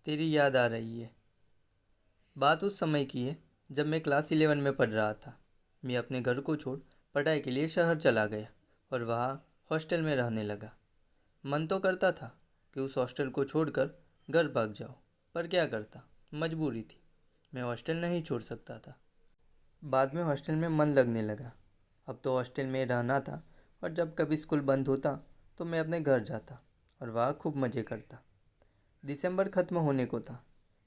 तेरी याद आ रही है। बात उस समय की है जब मैं क्लास 11 में पढ़ रहा था। मैं अपने घर को छोड़ पढ़ाई के लिए शहर चला गया और वहाँ हॉस्टल में रहने लगा। मन तो करता था कि उस हॉस्टल को छोड़कर घर भाग जाओ, पर क्या करता, मजबूरी थी। मैं हॉस्टल नहीं छोड़ सकता था। बाद में हॉस्टल में मन लगने लगा। अब तो हॉस्टल में रहना था और जब कभी स्कूल बंद होता तो मैं अपने घर जाता और वहाँ खूब मज़े करता। दिसंबर ख़त्म होने को था।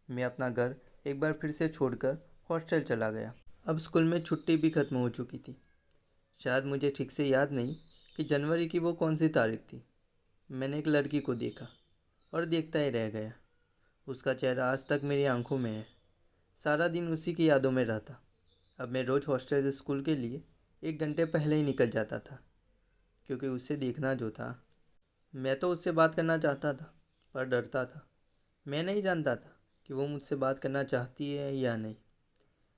मैं अपना घर एक बार फिर से छोड़कर हॉस्टल चला गया। अब स्कूल में छुट्टी भी ख़त्म हो चुकी थी। शायद मुझे ठीक से याद नहीं कि जनवरी की वो कौन सी तारीख थी। मैंने एक लड़की को देखा और देखता ही रह गया। उसका चेहरा आज तक मेरी आंखों में है। सारा दिन उसी की यादों में रहता। अब मैं रोज़ हॉस्टल से स्कूल के लिए 1 घंटे पहले ही निकल जाता था, क्योंकि उससे देखना जो था। मैं तो उससे बात करना चाहता था, पर डरता था। मैं नहीं जानता था कि वो मुझसे बात करना चाहती है या नहीं।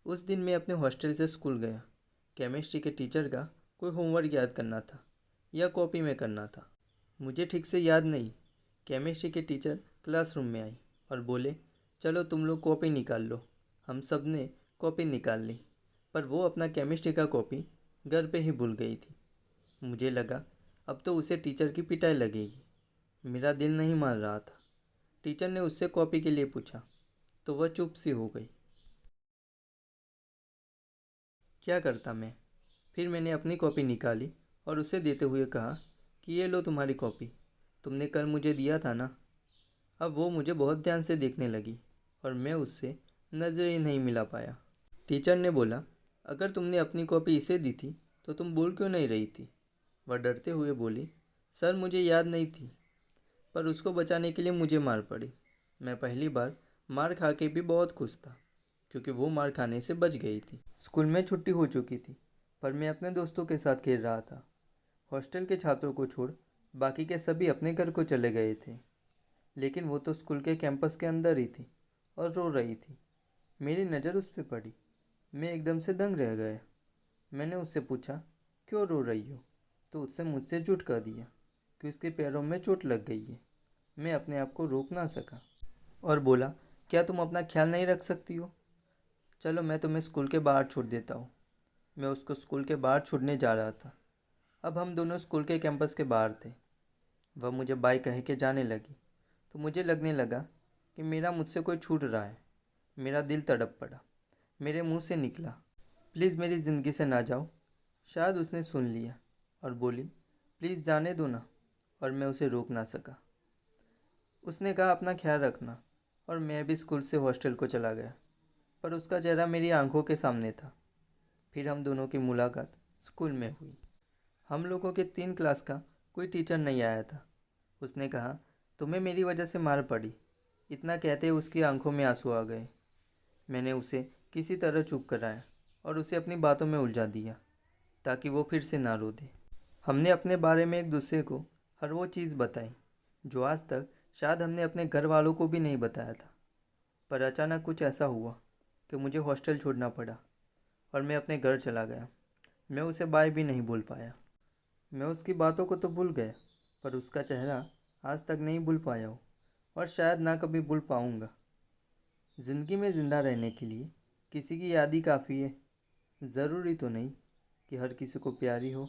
उस दिन मैं अपने हॉस्टल से स्कूल गया। केमिस्ट्री के टीचर का कोई होमवर्क याद करना था या कॉपी में करना था, मुझे ठीक से याद नहीं। केमिस्ट्री के टीचर क्लासरूम में आई और बोले, चलो तुम लोग कॉपी निकाल लो। हम सब ने कॉपी निकाल ली, पर वो अपना केमिस्ट्री का कॉपी घर पे ही भूल गई थी। मुझे लगा अब तो उसे टीचर की पिटाई लगेगी। मेरा दिल नहीं मान रहा था। टीचर ने उससे कॉपी के लिए पूछा तो वह चुप सी हो गई। क्या करता मैं? फिर मैंने अपनी कॉपी निकाली और उसे देते हुए कहा कि ये लो तुम्हारी कॉपी, तुमने कल मुझे दिया था ना। अब वो मुझे बहुत ध्यान से देखने लगी और मैं उससे नज़र ही नहीं मिला पाया। टीचर ने बोला, अगर तुमने अपनी कॉपी इसे दी थी तो तुम बोल क्यों नहीं रही थी? वह डरते हुए बोली, सर मुझे याद नहीं थी। पर उसको बचाने के लिए मुझे मार पड़ी। मैं पहली बार मार खा के भी बहुत खुश था, क्योंकि वो मार खाने से बच गई थी। स्कूल में छुट्टी हो चुकी थी, पर मैं अपने दोस्तों के साथ खेल रहा था। हॉस्टल के छात्रों को छोड़ बाकी के सभी अपने घर को चले गए थे, लेकिन वो तो स्कूल के कैंपस के अंदर ही थी और रो रही थी। मेरी नज़र उस पर पड़ी। मैं एकदम से दंग रह गया। मैंने उससे पूछा, क्यों रो रही हो? तो उससे मुझसे झूठ कह दिया कि उसके पैरों में चोट लग गई है। मैं अपने आप को रोक ना सका और बोला, क्या तुम अपना ख्याल नहीं रख सकती हो? चलो मैं तुम्हें स्कूल के बाहर छोड़ देता हूँ। मैं उसको स्कूल के बाहर छोड़ने जा रहा था। अब हम दोनों स्कूल के कैंपस के बाहर थे। वह मुझे बाय कह के जाने लगी तो मुझे लगने लगा कि मेरा मुझसे कोई छूट रहा है। मेरा दिल तड़प पड़ा। मेरे मुंह से निकला, प्लीज़ मेरी ज़िंदगी से ना जाओ। शायद उसने सुन लिया और बोली, प्लीज़ जाने दो ना। और मैं उसे रोक ना सका। उसने कहा, अपना ख्याल रखना। और मैं भी स्कूल से हॉस्टल को चला गया, पर उसका चेहरा मेरी आंखों के सामने था। फिर हम दोनों की मुलाकात स्कूल में हुई। हम लोगों के 3 क्लास का कोई टीचर नहीं आया था। उसने कहा, तुम्हें मेरी वजह से मार पड़ी। इतना कहते ही उसकी आंखों में आंसू आ गए। मैंने उसे किसी तरह चुप कराया और उसे अपनी बातों में उलझा दिया ताकि वो फिर से ना रो दे। हमने अपने बारे में एक दूसरे को हर वो चीज़ बताई जो आज तक शायद हमने अपने घर वालों को भी नहीं बताया था। पर अचानक कुछ ऐसा हुआ कि मुझे हॉस्टल छोड़ना पड़ा और मैं अपने घर चला गया। मैं उसे बाय भी नहीं बोल पाया। मैं उसकी बातों को तो भूल गया, पर उसका चेहरा आज तक नहीं भूल पाया हूँ और शायद ना कभी भूल पाऊँगा। ज़िंदगी में ज़िंदा रहने के लिए किसी की याद ही काफ़ी है। ज़रूरी तो नहीं कि हर किसी को प्यारी हो।